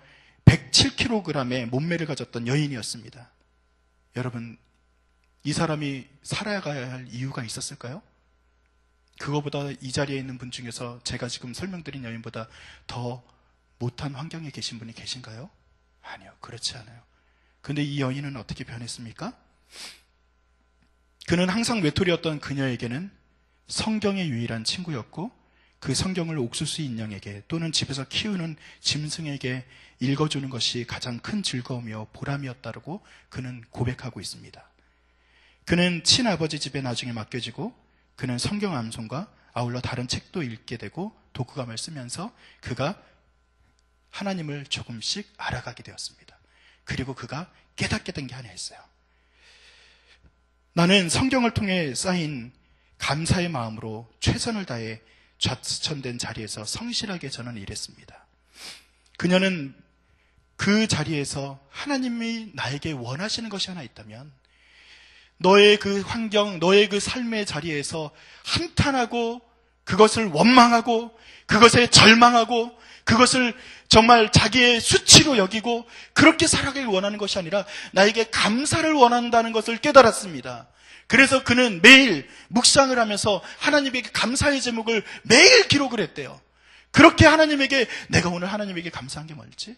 107kg의 몸매를 가졌던 여인이었습니다. 여러분, 이 사람이 살아가야 할 이유가 있었을까요? 그거보다 이 자리에 있는 분 중에서 제가 지금 설명드린 여인보다 더 못한 환경에 계신 분이 계신가요? 아니요, 그렇지 않아요. 근데 이 여인은 어떻게 변했습니까? 그는 항상 외톨이였던 그녀에게는 성경의 유일한 친구였고 그 성경을 옥수수 인형에게 또는 집에서 키우는 짐승에게 읽어주는 것이 가장 큰 즐거움이요 보람이었다고 그는 고백하고 있습니다. 그는 친아버지 집에 나중에 맡겨지고 그는 성경 암송과 아울러 다른 책도 읽게 되고 독후감을 쓰면서 그가 하나님을 조금씩 알아가게 되었습니다. 그리고 그가 깨닫게 된 게 하나 있어요. 나는 성경을 통해 쌓인 감사의 마음으로 최선을 다해 좌천된 자리에서 성실하게 저는 일했습니다. 그녀는 그 자리에서 하나님이 나에게 원하시는 것이 하나 있다면 너의 그 환경, 너의 그 삶의 자리에서 한탄하고 그것을 원망하고 그것에 절망하고 그것을 정말 자기의 수치로 여기고 그렇게 살아가길 원하는 것이 아니라 나에게 감사를 원한다는 것을 깨달았습니다. 그래서 그는 매일 묵상을 하면서 하나님에게 감사의 제목을 매일 기록을 했대요. 그렇게 하나님에게 내가 오늘 하나님에게 감사한 게 뭘지?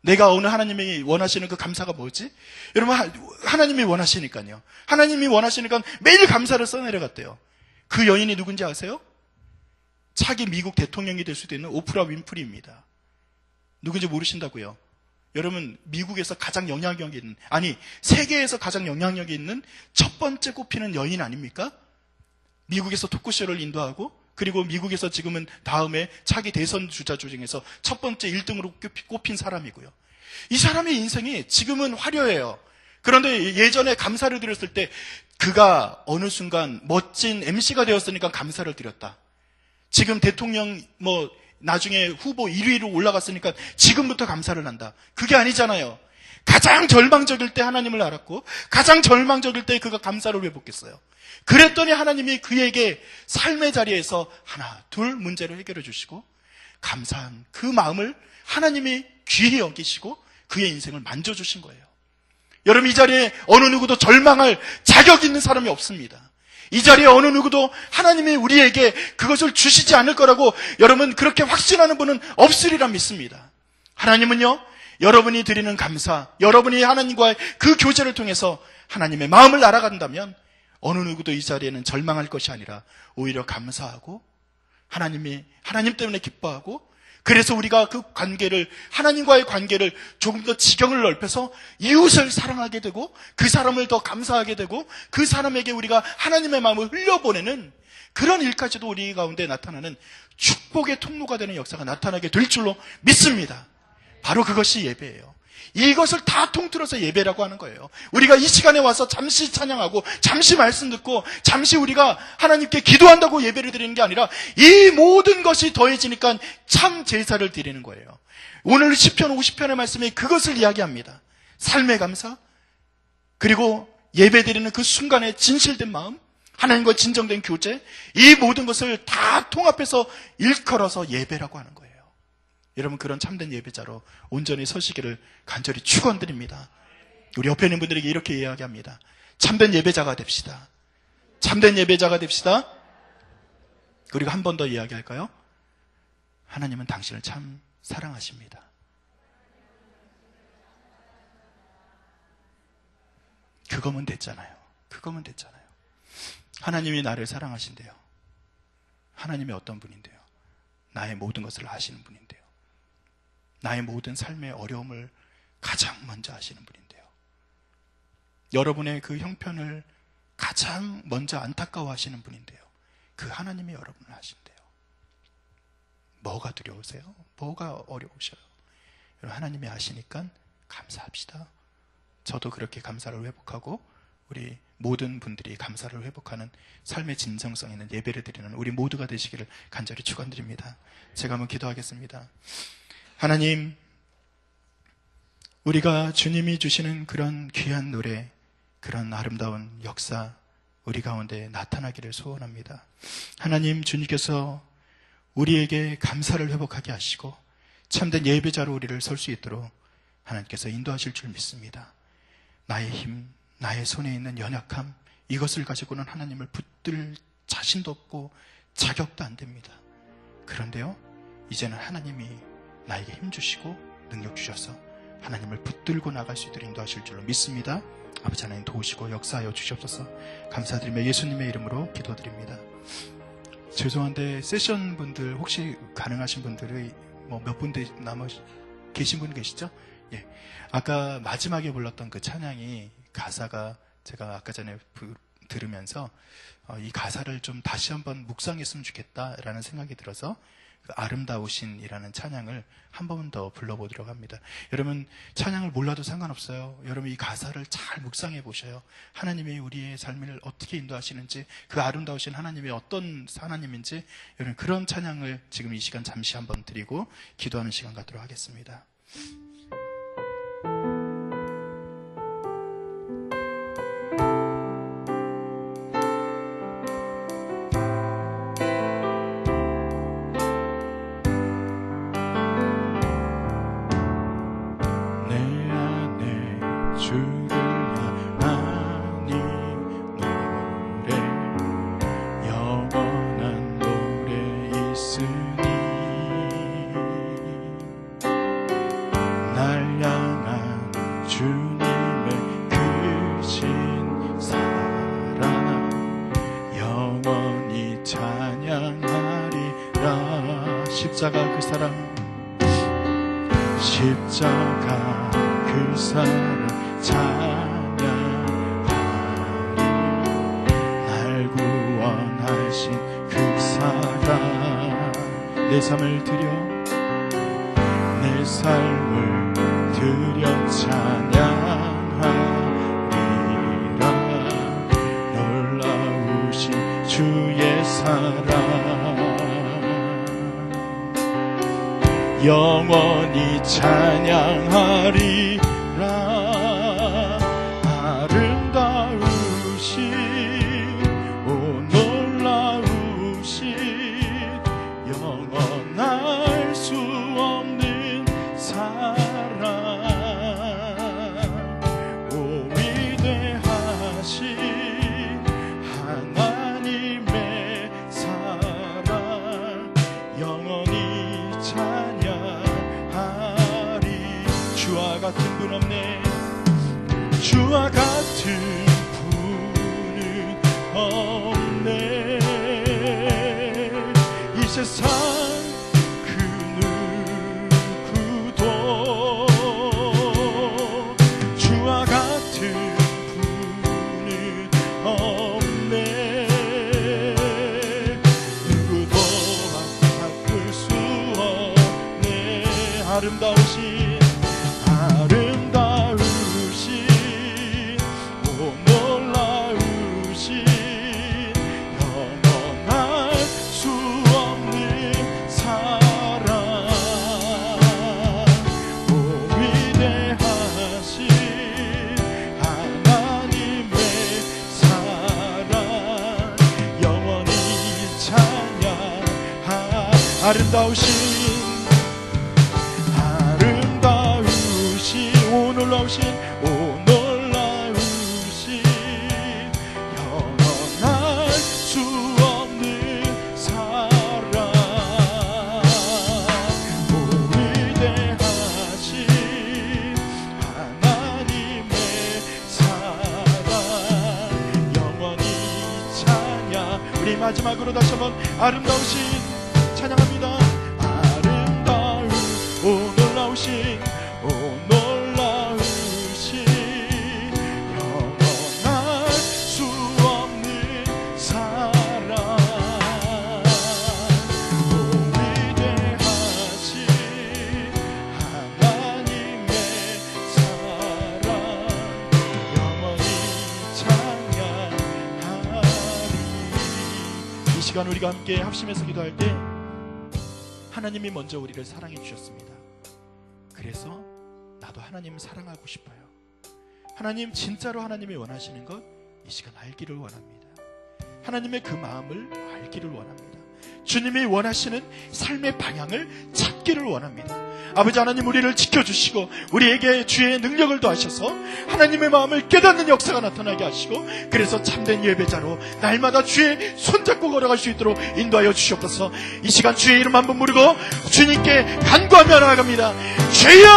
내가 오늘 하나님이 원하시는 그 감사가 뭐지? 여러분, 하나님이 원하시니까요. 하나님이 원하시니까 매일 감사를 써내려갔대요. 그 여인이 누군지 아세요? 차기 미국 대통령이 될 수도 있는 오프라 윈프리입니다. 누군지 모르신다고요? 여러분, 미국에서 가장 영향력이 있는, 아니 세계에서 가장 영향력이 있는 첫 번째 꼽히는 여인 아닙니까? 미국에서 토크쇼를 인도하고 그리고 미국에서 지금은 다음에 차기 대선 주자 중에서 첫 번째 1등으로 꼽힌 사람이고요. 이 사람의 인생이 지금은 화려해요. 그런데 예전에 감사를 드렸을 때 그가 어느 순간 멋진 MC가 되었으니까 감사를 드렸다. 지금 대통령 나중에 후보 1위로 올라갔으니까 지금부터 감사를 한다. 그게 아니잖아요. 가장 절망적일 때 하나님을 알았고 가장 절망적일 때 그가 감사를 회복했어요. 그랬더니 하나님이 그에게 삶의 자리에서 하나, 둘 문제를 해결해 주시고 감사한 그 마음을 하나님이 귀히 여기시고 그의 인생을 만져주신 거예요. 여러분, 이 자리에 어느 누구도 절망할 자격 있는 사람이 없습니다. 이 자리에 어느 누구도 하나님이 우리에게 그것을 주시지 않을 거라고 여러분 그렇게 확신하는 분은 없으리라 믿습니다. 하나님은요, 여러분이 드리는 감사, 여러분이 하나님과의 그 교제를 통해서 하나님의 마음을 알아간다면 어느 누구도 이 자리에는 절망할 것이 아니라 오히려 감사하고 하나님 때문에 기뻐하고 그래서 우리가 그 관계를, 하나님과의 관계를 조금 더 지경을 넓혀서 이웃을 사랑하게 되고 그 사람을 더 감사하게 되고 그 사람에게 우리가 하나님의 마음을 흘려보내는 그런 일까지도 우리 가운데 나타나는 축복의 통로가 되는 역사가 나타나게 될 줄로 믿습니다. 바로 그것이 예배예요. 이것을 다 통틀어서 예배라고 하는 거예요. 우리가 이 시간에 와서 잠시 찬양하고 잠시 말씀 듣고 잠시 우리가 하나님께 기도한다고 예배를 드리는 게 아니라 이 모든 것이 더해지니까 참 제사를 드리는 거예요. 오늘 시편 50편의 말씀이 그것을 이야기합니다. 삶의 감사, 그리고 예배 드리는 그 순간의 진실된 마음, 하나님과 진정된 교제, 이 모든 것을 다 통합해서 일컬어서 예배라고 하는 거예요. 여러분, 그런 참된 예배자로 온전히 서시기를 간절히 축원드립니다. 우리 옆에 있는 분들에게 이렇게 이야기합니다. 참된 예배자가 됩시다. 참된 예배자가 됩시다. 그리고 한 번 더 이야기할까요? 하나님은 당신을 참 사랑하십니다. 그거면 됐잖아요. 그거면 됐잖아요. 하나님이 나를 사랑하신대요. 하나님이 어떤 분인데요? 나의 모든 것을 아시는 분인데요. 나의 모든 삶의 어려움을 가장 먼저 아시는 분인데요. 여러분의 그 형편을 가장 먼저 안타까워하시는 분인데요. 그 하나님이 여러분을 아신대요. 뭐가 두려우세요? 뭐가 어려우셔요? 여러분, 하나님이 아시니까 감사합시다. 저도 그렇게 감사를 회복하고 우리 모든 분들이 감사를 회복하는 삶의 진정성 있는 예배를 드리는 우리 모두가 되시기를 간절히 축원드립니다. 제가 한번 기도하겠습니다. 하나님, 우리가 주님이 주시는 그런 귀한 노래, 그런 아름다운 역사, 우리 가운데 나타나기를 소원합니다. 하나님, 주님께서 우리에게 감사를 회복하게 하시고 참된 예배자로 우리를 설 수 있도록 하나님께서 인도하실 줄 믿습니다. 나의 힘, 나의 손에 있는 연약함, 이것을 가지고는 하나님을 붙들 자신도 없고 자격도 안 됩니다. 그런데요, 이제는 하나님이 나에게 힘 주시고 능력 주셔서 하나님을 붙들고 나갈 수 있도록 인도하실 줄로 믿습니다. 아버지 하나님, 도우시고 역사하여 주시옵소서. 감사드리며 예수님의 이름으로 기도드립니다. 죄송한데 세션 분들 혹시 가능하신 분들이 몇 분들 남아 계신 분 계시죠? 예. 아까 마지막에 불렀던 그 찬양이 가사가 제가 아까 전에 들으면서 이 가사를 좀 다시 한번 묵상했으면 좋겠다라는 생각이 들어서 그 아름다우신이라는 찬양을 한 번 더 불러보도록 합니다. 여러분, 찬양을 몰라도 상관없어요. 여러분, 이 가사를 잘 묵상해 보셔요. 하나님이 우리의 삶을 어떻게 인도하시는지, 그 아름다우신 하나님이 어떤 하나님인지, 여러분, 그런 찬양을 지금 이 시간 잠시 한번 드리고 기도하는 시간 갖도록 하겠습니다. 십자가 그 사랑, 십자가 그 사랑 찬양하리. 날 구원하신 그 사랑, 내 삶을 드려 찬양하리라. 놀라우신 주의 사랑 영원히 찬양하리라. 아름다우신, 오 놀라우신, 영원할 수 없는 사랑, 오 위대하신 하나님의 사랑, 영원히 찬양하리. 주와 같은 분 없네, 주와 같은 분은 없네. 이 세상 그 누구도 주와 같은 분은 없네. 누구도 바꿀 수 없네. 아름다우신 오 놀라우신, 영원할 수 없는 사랑, 오 위대하신 하나님의 사랑, 영원히 찬양하. 아름다우신, 오 놀라우신, 오 놀라우신, 영원할 수 없는 사랑, 오 위대하신 하나님의 사랑, 영원히 찬양. 우리 마지막으로 다시 한번 아름다우신 찬양합니다. 오 놀라우신, 오 놀라우신, 영원할 수 없는 사랑, 오 위대하신 하나님의 사랑, 영원히 찬양하리. 이 시간 우리가 함께 합심해서 기도할 때 하나님이 먼저 우리를 사랑해 주셨습니다. 그래서 나도 하나님 사랑하고 싶어요. 하나님, 진짜로 하나님이 원하시는 것 이 시간 알기를 원합니다. 하나님의 그 마음을 알기를 원합니다. 주님이 원하시는 삶의 방향을 찾기를 원합니다. 아버지 하나님, 우리를 지켜주시고 우리에게 주의 능력을 더하셔서 하나님의 마음을 깨닫는 역사가 나타나게 하시고, 그래서 참된 예배자로 날마다 주의 손잡고 걸어갈 수 있도록 인도하여 주시옵소서. 이 시간 주의 이름 한번 부르고 주님께 간구하며 나아갑니다. 주여!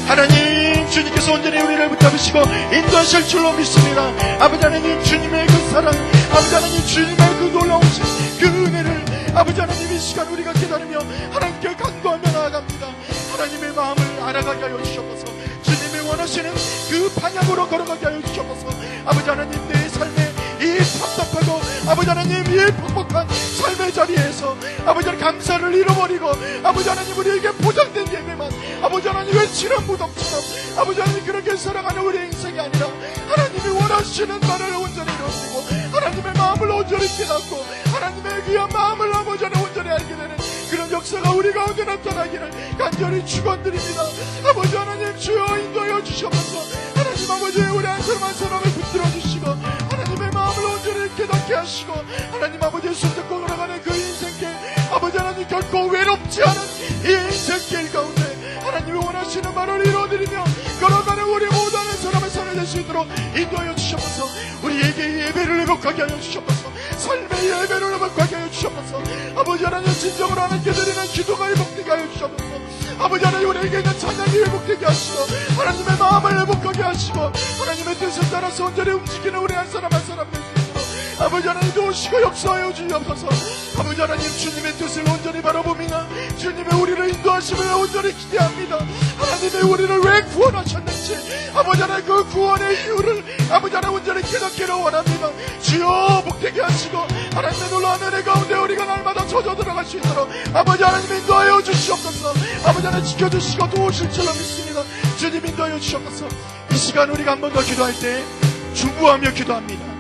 하나님, 주님께서 온전히 우리를 붙잡으시고 인도하실 줄로 믿습니다. 아버지 하나님, 주님의 그 사랑, 아버지 하나님, 주님의 그 놀라우신 그 은혜를 아버지 하나님, 이 시간 우리가 기다리며 하나님께 간구하며 나아갑니다. 하나님의 마음을 알아가게 하여 주시옵소서. 주님이 원하시는 그 방향으로 걸어가게 하여 주시옵소서. 아버지 하나님, 내 삶에 이 답답하고 아버지 하나님, 이 퍽퍽한 삶의 자리에서 아버지 하나님, 감사를 잃어버리고 아버지 하나님, 우리에게 보장된 예배만 아버지 하나님, 외치는 무덤처럼 아버지 하나님, 그렇게 살아가는 우리의 인생이 아니라 하나님이 원하시는 바를 온전히 이루어지고 하나님의 마음을 온전히 깨닫고 하나님의 귀한 마음을 아버지 하나님 온전히 알게 되는 그런 역사가 우리 가운데 나타나기를 간절히 축원드립니다. 아버지 하나님, 주여 인도하여 주시옵소서. 하나님 아버지, 우리 한 사람 한 사람을 붙들어 주시고 하나님의 마음을 온전히 깨닫게 하시고 하나님 아버지, 손잡고 걸어가는 그 인생길 아버지 하나님, 결코 외롭지 않은 이 인생길 가운데 하나님이 원하시는 말을 이루어드리며 걸어가는 우리 모든 사람의 삶이 될 수 있도록 인도하여 주시옵소서. 우리에게 예배를 회복하게 하여 주시옵소서. 삶의 예배를 회복하게 하여 주시옵소서. 아버지 하나님, 진정으로 하나님께 드리는 기도가 회복되게 하여 주시옵소서. 아버지 하나님, 우리에게 있는 찬양이 회복되게 하시고 하나님의 마음을 회복하게 하시고 하나님의 뜻을 따라서 온전히 움직이는 우리 한 사람 한 사람 될 수 있도록 아버지 하나님 도우시고 역사하여 주시옵소서. 아버지 하나님, 주님의 뜻을 온전히 바라봅니다. 주님의 우리를 인도하심을 온전히 기대합니다. 하나님의 우리를 왜 구원하셨는지 아버지 하나님, 그 구원의 이유를 아버지 하나님 온전히 깨닫기를 원합니다. 주여 복되게 하시고 하나님의 놀라운 은혜 가운데 우리가 날마다 젖어 들어갈 수 있도록 아버지 하나님 인도하여 주시옵소서. 아버지 하나님, 지켜주시고 도우실 줄로 믿습니다. 주님 인도하여 주시옵소서. 이 시간 우리가 한 번 더 기도할 때 중보하며 기도합니다.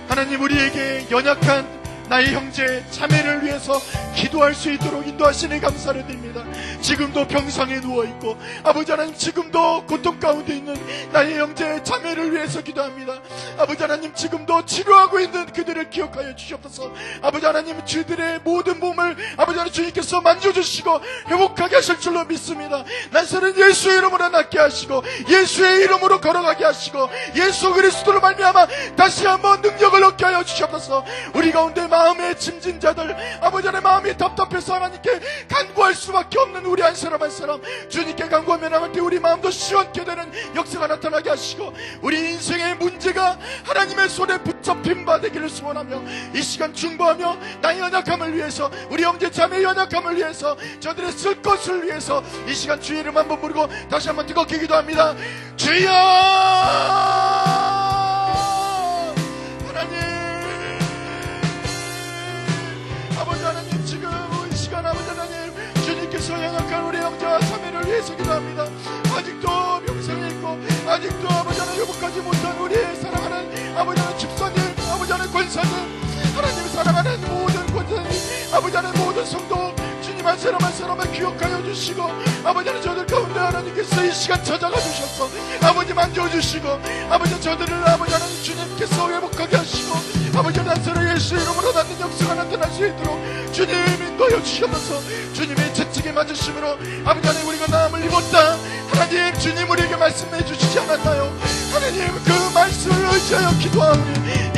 하나님, 우리에게 연약한 나의 형제 자매를 위해서 기도할 수 있도록 인도하시니 감사를 드립니다. 지금도 병상에 누워있고 아버지 하나님, 지금도 고통 가운데 있는 나의 형제 자매를 위해서 기도합니다. 아버지 하나님, 지금도 치료하고 있는 그들을 기억하여 주시옵소서. 아버지 하나님, 주들의 모든 몸을 아버지 하나님, 주님께서 만져주시고 회복하게 하실 줄로 믿습니다. 난서는 예수의 이름으로 낫게 하시고 예수의 이름으로 걸어가게 하시고 예수 그리스도로 말미암아 다시 한번 능력을 얻게 하여 주시옵소서. 우리 가운데 마음의 짐진 자들, 아버지 하나님, 마음이 답답해서 하나님께 간구할 수밖에 없는 우리 한 사람 한 사람 주님께 간구하며 나갈 때 우리 마음도 시원케 되는 역사가 나타나게 하시고 우리 인생의 문제가 하나님의 손에 붙잡힌 바 되기를 소원하며 이 시간 중보하며 나의 연약함을 위해서, 우리 형제 자매의 연약함을 위해서, 저들의 쓸 것을 위해서 이 시간 주의 이름 한번 부르고 다시 한번 뜨겁게 기도합니다. 주여! 아버지 하나님, 지금 이 시간 아버지 하나님, 주님께서 연약한 우리 형제와 자매를 위해서 기도합니다. 아직도 병상에 있고 아직도 아버지 하나님 회복하지 못한 우리의 사랑하는 아버지 하나님 집사님, 아버지 하나님 권사님, 하나님 사랑하는 모든 권사님, 아버지 하나님 모든 성도 주님 한 사람 한 사람을 기억하여 주시고 아버지 하나님, 저들 가운데 하나님께서 이 시간 찾아가 주셔서 아버지 만져주시고 아버지 저들을 아버지 하나님 주님께서 회복하게 하시고 아버지 나사로 예수 이름으로 낫는 역사가 나타날 수 있도록 주님 인도하여 주시옵소서. 주님의 채찍에 맞으심으로 아버지 하나님, 우리가 나음을 입었다. 하나님, 주님 우리에게 말씀해 주시지 않았나요? 하나님, 그 말씀을 의지하여 기도하오니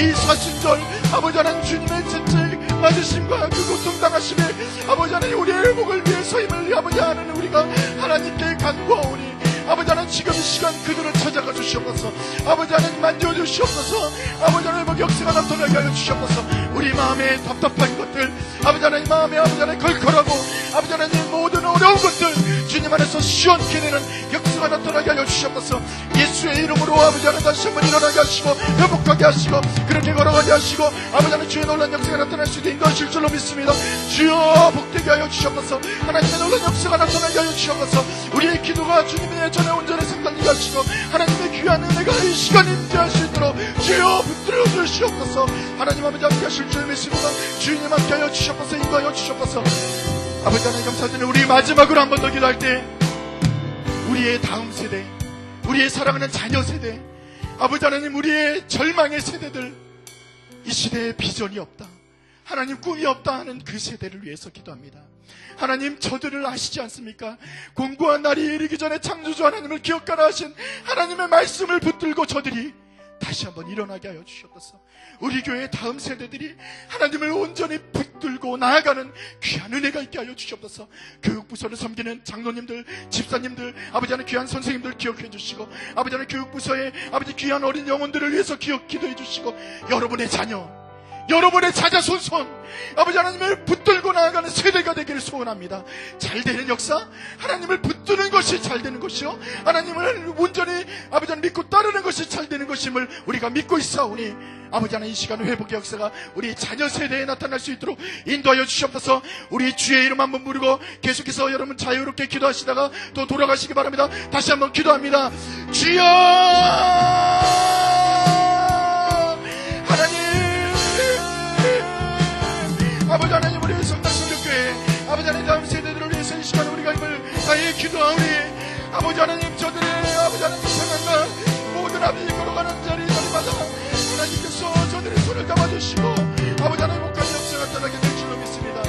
이 사순절 아버지 하나님, 주님의 채찍 맞으심과 그 고통당하심에 아버지 하나님, 우리의 회복을 위해서 힘을 아버지 하나님, 우리가 하나님께 간구하오니 아버지 하나님, 지금 이 시간 그들을 찾아가 주시옵소서. 아버지 하나님, 만져주시옵소서. 아버지 하나님, 역사가 나타나게 하여 주시옵소서. 우리 마음에 답답한 것들, 아버지 하나님 마음에 아버지 하나님 걸걸하고 아버지 하나님 모든 어려운 것들 주님 안에서 시원케 되는 역사가 나타나게 하여 주시옵소서. 예수의 이름으로 아버지 하나님 다시 한번 일어나게 하시고 회복하게 하시고 그렇게 걸어가게 하시고 아버지 하나님, 주의 놀라운 역사가 나타날 수 있게 인도하실 줄로 믿습니다. 주여 복되게 하여 주시옵소서. 하나님의 놀라운 역사가 나타나게 하여 주시옵소서. 우리의 기도가 주님의 전에 온전히 상달리게 하시고 하나님의 귀한 은혜가 이 시간 임재할 수 있도록 주여 붙들어 주시옵소서. 하나님 아버지 함께 하실 줄 믿습니다. 주님 함께 하여 주시옵소서. 인도하여 주시옵소서. 아버지 하나님 감사드리는 우리 마지막으로 한 번 더 기도할 때 우리의 다음 세대, 우리의 사랑하는 자녀 세대, 아버지 하나님, 우리의 절망의 세대들, 이 시대에 비전이 없다, 하나님 꿈이 없다 하는 그 세대를 위해서 기도합니다. 하나님, 저들을 아시지 않습니까? 공고한 날이 이르기 전에 창조주 하나님을 기억하라 하신 하나님의 말씀을 붙들고 저들이 다시 한번 일어나게 하여 주시옵소서. 우리 교회의 다음 세대들이 하나님을 온전히 붙들고 나아가는 귀한 은혜가 있게 하여 주시옵소서. 교육부서를 섬기는 장로님들, 집사님들, 아버지 하나님 귀한 선생님들 기억해 주시고, 아버지 하나님 교육부서의 아버지 귀한 어린 영혼들을 위해서 기도해 주시고, 여러분의 자녀, 여러분의 자자손손 아버지 하나님을 붙들고 나아가는 세대가 되기를 소원합니다. 잘 되는 역사, 하나님을 붙드는 것이 잘 되는 것이요, 하나님을 온전히 아버지 하나님 믿고 따르는 것이 잘 되는 것임을 우리가 믿고 있사오니, 아버지 하나님 이 시간 회복의 역사가 우리 자녀 세대에 나타날 수 있도록 인도하여 주시옵소서. 우리 주의 이름 한번 부르고 계속해서 여러분 자유롭게 기도하시다가 또 돌아가시기 바랍니다. 다시 한번 기도합니다. 주여 하나님, 아버지 하나님, 우리 성당성교회 아버지 하나님 다음 세대들을 위해서 이 시간 우리가 힘을 다해 기도하오니, 아버지 하나님, 저들의 아버지 하나님 상황과 모든 아버지 걸어가는 자리마다 하나님께서 저들의 손을 잡아주시고 아버지 하나님 목한 역사가 나타나게 될 줄로 믿습니다.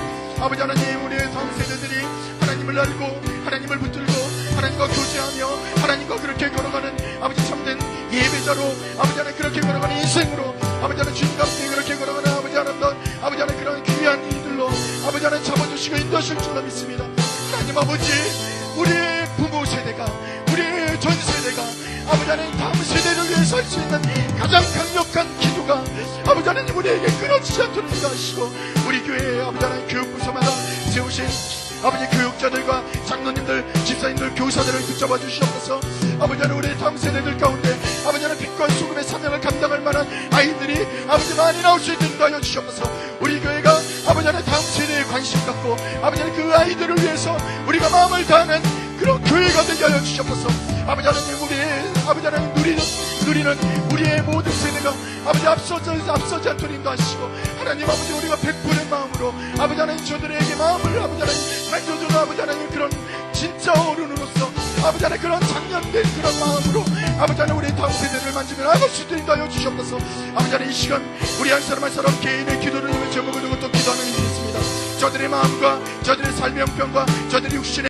아버지 하나님, 우리의 다음 세대들이 하나님을 알고 하나님을 붙들고 하나님과 교제하며 하나님과 그렇게 걸어가는 아버지 참된 예배자로, 아버지 하나님 그렇게 걸어가는 인생으로, 아버지 하나님 주님과 함께 그렇게 걸어가는 아버지 하나님, 아버지 하나님 그런 귀한 이들로 아버지 하나님 잡아주시고 인도하실 줄로 믿습니다. 하나님 아버지, 우리의 부모 세대가, 우리의 전 세대가 아버지 하나님 다음 세대를 위해서 할 수 있는 가장 강력한 기도가 아버지 하나님 우리에게 끊어지지 않도록 인도하시고, 우리 교회의 아버지 하나님 교육부서마다 세우신 아버지 교육자들과 장로님들, 집사님들, 교사들을 붙잡아 주시옵소서. 아버지 하나님, 우리 다음 세대들 가운데 아버지 하나님 빛과 소금의 사명을 감당할 만한 아이들이 아버지 많이 나올 수 있도록 하여 주시옵소서. 우리 교회가 아버지 하나님 다음 세대에 관심 갖고 아버지 하나님 그 아이들을 위해서 우리가 마음을 다하는 그런 교회가 되게 하여 주시옵소서. 아버지 하나님, 우리 아버지 하나님 누리는 우리의 모든 세대가 아버지 앞서지 않도록 인도하시고, 하나님 아버지, 우리가 베푸는 마음으로 아버지 하나님 저들에게 마음을 아버지 하나님 만져주는 아버지 하나님 그런 진짜 어른으로서 아버지 하나님 그런 장년된 그런 마음으로 아버지 하나님 우리 다음 세대를 만지며 나아갈 수 있도록 인도하여 주시옵소서. 아버지 하나님, 이 시간 우리 한 사람 한 사람 개인의 기도를 위해 제목을 두고 또 기도하는 일이 있습니다. 저들의 마음과 저들의 삶의 형편과 저들의 육신의